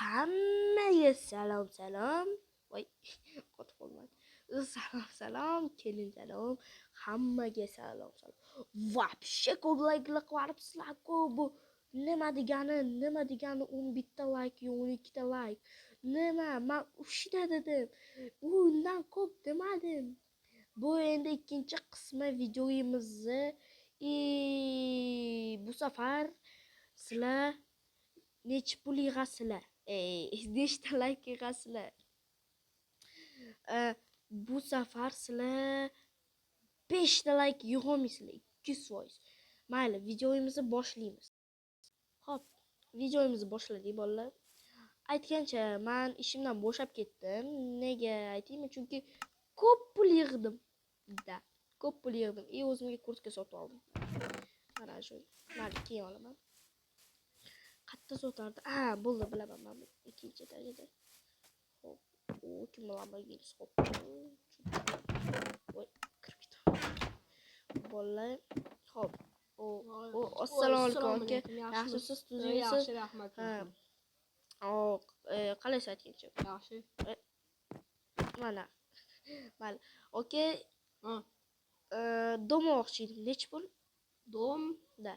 Hammaga salom. Voy, qotib qolmadi. Salom, kelin salom. Hammaga salom. Вообще ko'p like'lar qilyapsizlar-ku. Bu nima degani 11 ta like, 12 ta like. Nima? Men ushida dedim. Undan ko'p demadim. Bu endi ikkinchi qismi videoyimizni bu safar sizlar necha pul yig'asizlar? Nechta like yig'asizlar? Bu safar sizlar 5 ta like yig'olmaysizlar, 200%. Mayli, videoyimizni boshlaymiz. Xo'p, videoyimizni boshladik bolalar. Aytgancha, men ishimdan bo'shab ketdim. Nega aytaymi? Chunki ko'p pul yig'dim. Ko'p pul yig'dim. O'zimga kurtka sotib oldim. Mana shu. Mayli, keyin olaman. Qatta sotardi? Bo'ldi, bilaman men ikkinchi etajida. Xo'p, kim bilan birgalikda xo'p. Voy, kirib ketdim. Bolalar, xo'p. Assalomu alaykum aka. Yaxshisiz, tuzingsiz? Yaxshi, rahmat. Qalaysiz aytgancha? Yaxshi. Mana. Mayli. Okay. Dom olmoqchi edim. Necha pul? Dom Da.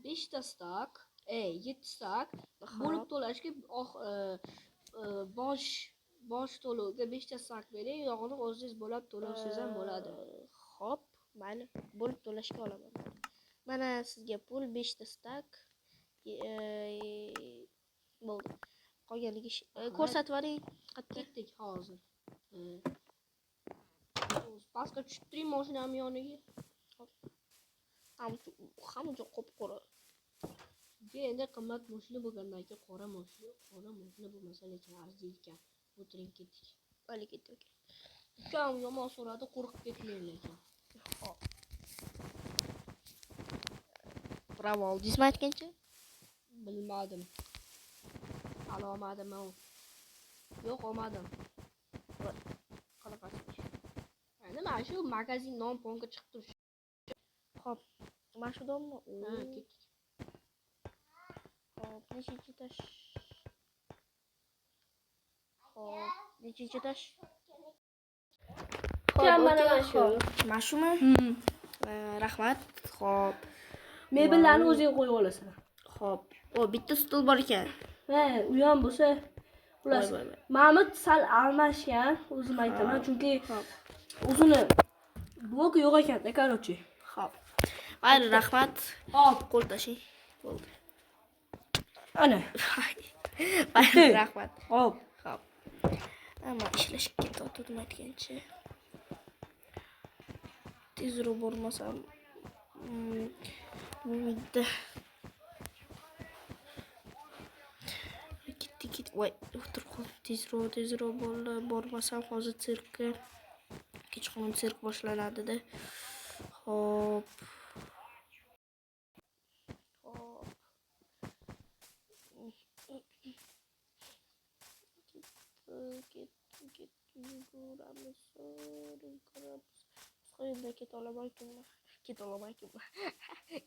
5 ta stak, 7 stak bo'lib to'lashga bosh to'lovga 5 ta stak bering, yog'ini o'zingiz bo'lib to'lashsiz ham bo'ladi. Xo'p, mayli. Bo'lib to'lashga olaman. Mana sizga pul 5 ta stak. Bo'ldi. Qolganiga ko'rsatib yuboring. Ketdik hozir. Paska tushib turing mashinam yoniga. Hamma joy qop-qora. Endi qimmat mashina bo'lgandan keyin qora mashina bo'lmasa lekin arziydi ekan. O'tiring ketdik. Mayli ketdik. Ukam yomon so'radi, qo'rqib ketmang lekin. Hop. Bravo, oldingizmi aytgancha? Bilmadim. Alomadim u. Yo'q, olmadim. Qanaqasi? Endi mana shu magazin nom-pomga chiqib turibdi. Xo'p, mana shu dommi? Ketdik. Xo'p, nechinchi tash? Xo'p, nechinchi tash? Xo'p, mana shu. Mana shumi? Rahmat. Xo'p. Mebellarni o'zing qo'yib olasan. Xo'p. Bitta stul bor ekan. U ham bo'lsa, xullas. Mamut sal almashgan, o'zim aytaman, chunki o'zini blok yo'q ekan-da, короче. Xo'p. Mayli, rahmat. Hop, qo'l tashing. Bo'ldi. Ana. Mayli, rahmat. Hop. Ammo ishlashga ketdim aytgancha. Tezroq bormasam bo'lmaydi. Ketdik. Voy, o'tirib qoldim. Tezroq bormasam hozir sirkka. Kechqurun sirk boshlanadi-da. Xo'p.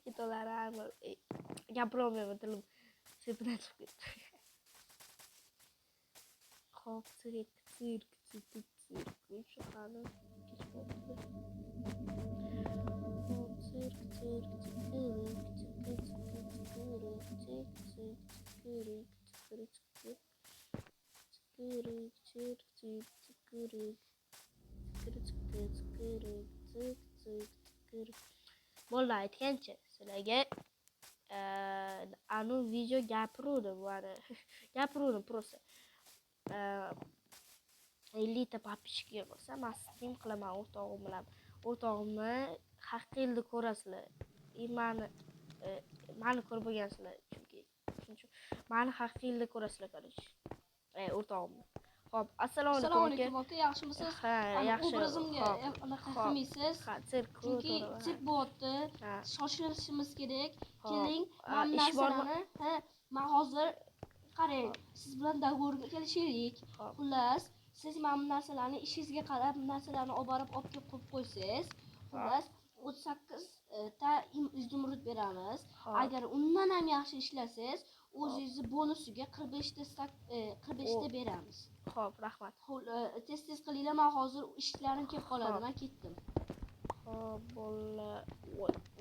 Ketolaman. Gapirolmayman, tilim sepidan chiqib ketdi. Xo'p, sirk. Shaqani kechqurun. Bo'ldi, aytgancha sizlarga anu video gapiruvdim, gapiruvdim просто. 50 ta подписчикga bo'lsa, men stream qilaman o'rtog'im bilan. O'rtog'imni haqiqiylikda ko'rasizlar. Meni ko'rib bo'lgansizlar chunki. Meni haqiqiylikda ko'rasizlar, короче. O'rtog'imni. Xo'p, assalomu alaykum aka, yaxshimisiz? Yaxshi. Obrazimga anaqa qilmaysiz. Chunki sirk bo'lyapti. Shoshilishimiz kerak. Keling, men hozir qarang, siz bilan doговорga kelishaylik. Xullas, siz mana bu narsalarni ishingizga qarab narsalarni olib borib kelib qo'yib qo'ysiz. Xullas, 38 ta izumrud beramiz. Agar undan ham yaxshi ishlasangiz, o'zingizni bonusiga 45 ta beramiz. Xo'p, rahmat. Tez qilinglar, men hozir ishlarim kelib qoladi, men ketdim. Xo'p, bolalar.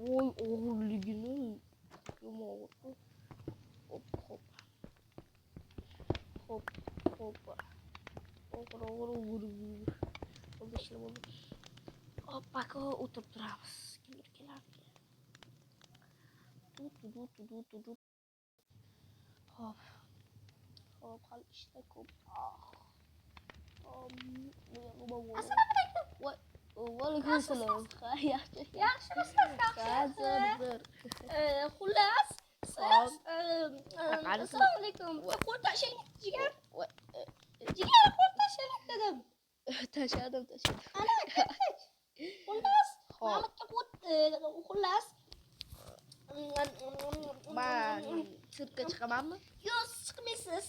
Voy, og'irligini yomog'i. Hop. Og'ir. Bo'ldi, ishlar bo'ldi. Hop, baka o'tirib turamiz. Kimdir kelardi. Hop, hali ishda ko'p. Assalomu alaykum. Vaalaykum assalom. Yaxshi. Yaxshimisiz? Hozir. Xullas, siz assalomu alaykum. Qo'l tashlang, jigar. Jigar, qo'l tashlang dedim. Tashadim. Ana, ketdik. Xullas, Mamatga xullas. Men sirkka chiqamanmi? Yo'q, siz chiqmaysiz.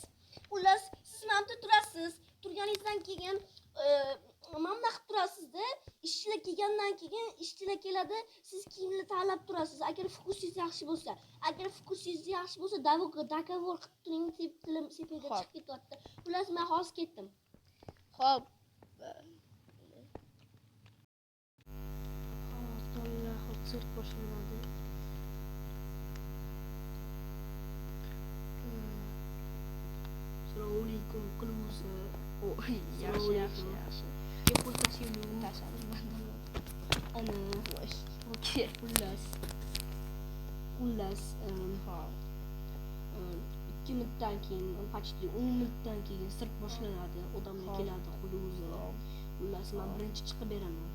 Xullas, siz mamda turasiz. Turganingizdan keyin mamda qilib turasiz-da. Ishchilar kelgandan keyin ishchilar keladi, siz kiyimni tanlab turasiz. Agar fokusingiz yaxshi bo'lsa, dogovor qilib turing, tilim sepida chiqib ketyapti. Xullas, men hozir ketdim. Xo'p. Hozir sirk boshlanadi. Assalomu alaykum, qiluvsa. Yaxshi. Qo'l tashlang. Ana, Okey. xullas, 2 minutdan keyin, почти 10 minutdan keyin sirk boshlanadi. Odamlar keladi, xullas, men birinchi chiqib beraman.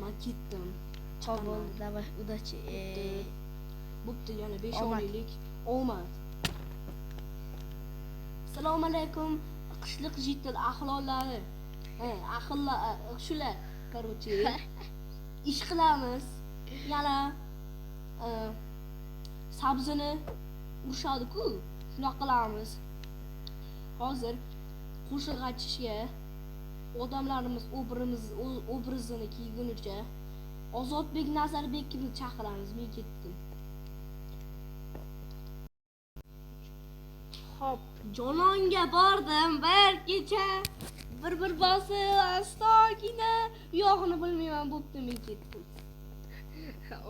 Men ketdim. Xo'p, bo'ldi, davay, udachi. Bo'pti, yana 5 oylik omad. Assalomu alaykum, qishliq jitil ahlollari. Shular, короче. Ish qilamiz. Yana sabzini urishadi-ku. Shuna qilamiz. Hozir qo'shiq aytishga odamlarimiz obrazini kiygunicha Ozodbek Nazarbekni chaqiramiz. Men ketdim. Hop, Jononga bordim bir kecha. Bir bosib, astagina, yo'qni bilmayman, bo'pti, men ketdim.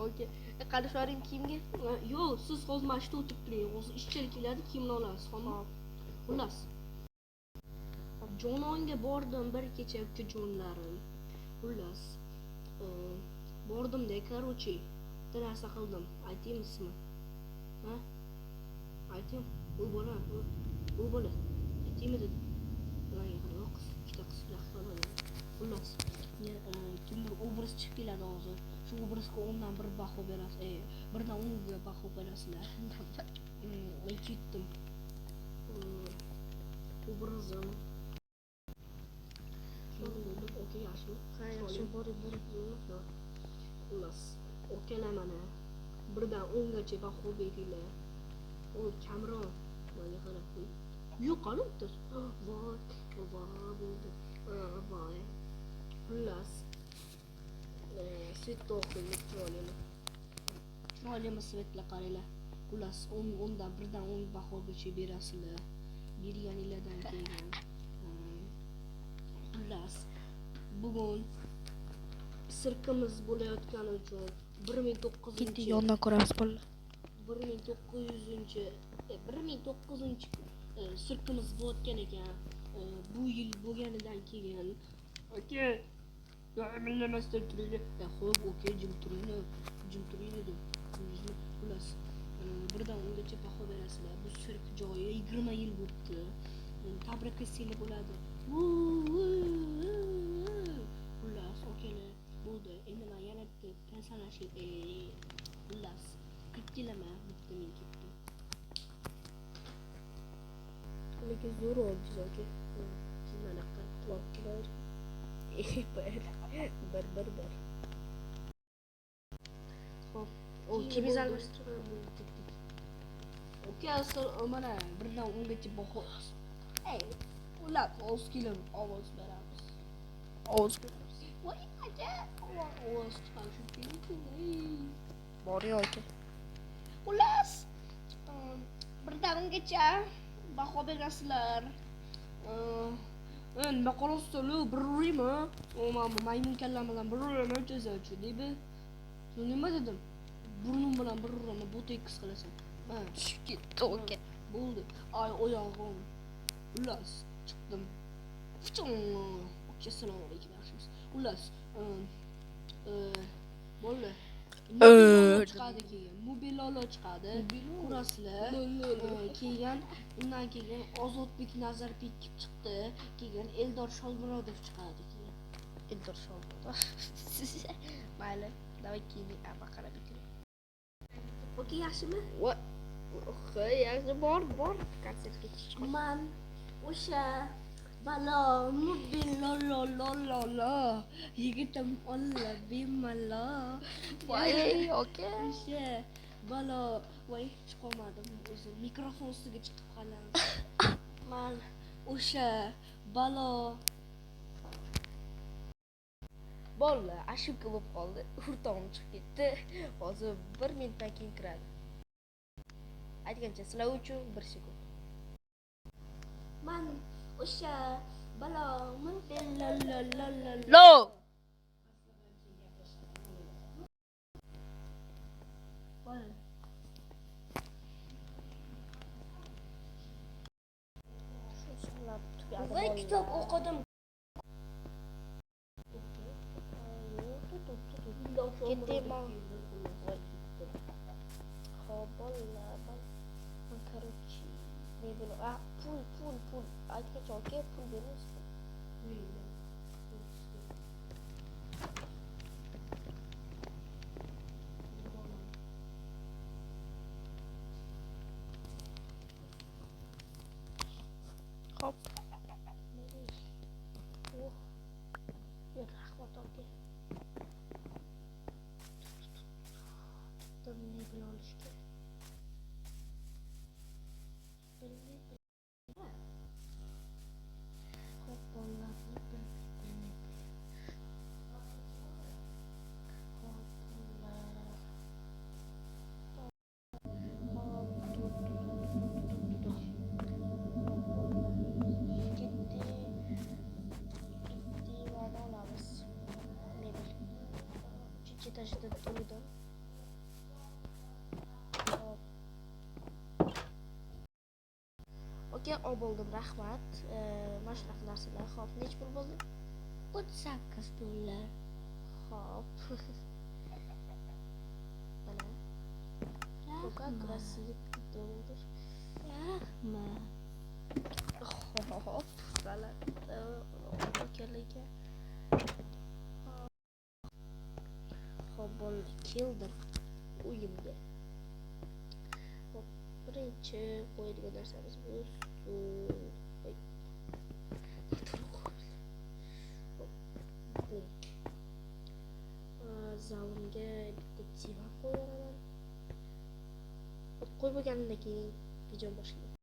Okey. Qarashoring kiyimga? Yo'q, siz hozir mana shu o'tirib turing. Hozir ishchilar keladi, kiyimni olasiz, xo'pmi? Xullas. Jononga bordim bir kecha, ukajonlarim. Xullas. Bordim-da, короче, bitta narsa qildim. Aytaymizmi? Ha? Aytaymi? U bola. Aytaymi dedim. Yo'q, ikkita qiz qiladi. Xullas, kimdir obraz chiqib keladi hozir. Shu obrazga 10 dan 1 baho berasiz. 1 dan 10 ga baho berasizlar. Men ketdim. Obrazim. Okey, yaxshi. Yaxshi, boring. Xullas, okalar mana 1 dan 10 gacha baho beringlar. O kamroq. Menga qarab qo'y. Yo'q, qani bittasi. Voy, bo'ldi. Voy. Xullas, svet to'qiylik chiroylimi svetlar qaranglar. Xullas, 10 dan 1 dan 10 bahogacha berasizlar. Berganinglardan keyin. Xullas, bugun sirkimiz bo'layotgani uchun 1900 yondan ko'ramiz bolalar. 1900 sirkimiz bo'layotgan ekan. Bu yil bo'lganidan keyin okey, yo'qmillamasdan turinglar. Xo'p, okey, jim turing dedim. Xullas, 1 dan 10 gacha baho berasizlar. Bu sirk joyi 20 yil bo'libdi. Tabrik qilsanglar bo'ladi. Xullas, okeylar, bo'ldi. Endi men yana tansanashlik. Xullas, qaytdilarmi? Bitta men ketdim. Lekin zo'r oldi aka. Sizlarga qilibdilar. Bir. Xo'p, O kimiz almashtirib. Okey, mana 1 dan 10 gacha baho. Ular ovoz kelib ovoz beramiz. Voy, aka, ovoz chiqarish kerak. Boring aka. Xullas, birdangacha baho berasizlar. Nima qarasizlar, bir uraymi? Mana maymun kallam bilan bir uraymi o'tkazachi deydi. Nima dedim? Burnim bilan bir uraman, bu tekis qilasan. Ha, tushib ketdi oka. Bo'ldi. Ay oyog'im. Ulas chiqdim. Assalomu alaykum yaxshimisiz. Ulas bo'ldi. Chiqadi keyin. Mobilolo chiqadi. Ko'rasizlar. Keyin undan keyin Ozodbek Nazarbekov chiqdi. Keyin Eldor Sholmurodov chiqadi keyin. Eldor Sholmurodov. Mayli, davay keyin ama qarab o'tiring. Okey, yaxshimi? Yaxshi, bor konsertga chiqib. Men o'sha balo mobilolo yigitim olla bemalo. Voy, okey. O'sha balo voy chiqolmadim o'zim. Mikrofon ustiga chiqib qolam. Men o'sha balo bolla ashibka bo'lib qoldi. Hurtog'im chiqib ketdi. Hozir 1 minutdan keyin kiradi. Aytgancha sizlar uchun 1 sekund. Men o'sha balo mobilolo voy kitob o'qidim. Ketdimmi? Xo'p, bolalar, men короче, ne bilan, pul aytgancha oka, pul berasizmi? Xo'p. Yo'q, rahmat oka. Ne bilan olishga? Xo'p, bolalarni etajda turdim. Oke, oldim, rahmat. Mana shunaqa narsalar. Xo'p, nech pul bo'ldi? 38 dollar. Xo'p. Mana. Ko'ka krasiv dollar. Rahmat. Xo'p, salat. Okalarga. Xo'p, bo'ldi, keldim uyimga. Xo'p, birinchi qo'yadigan narsamiz bu stul. Zalimga bitta divan qo'yaman. Qo'yib bo'lgandan keyin video boshlayman.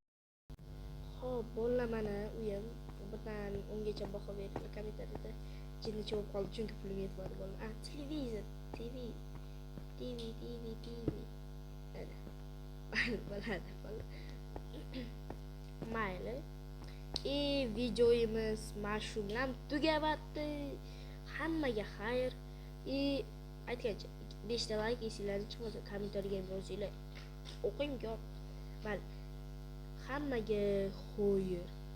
Xo'p, bo'ldi, mana uyim. Birdan 10 gacha baho berib kommentariyada jinnicha bo'lib qoldi, chunki pulim yetmadi bo'ldi. Televizor, TV. Mayli. Videomiz mana shu bilan tugayapti. Hammaga xayr. Aytgancha 5 ta like esinglarga chiqmasa kommentariyaga yozinglar. O'qing ko'p. Mayli. Hammaga xo'y.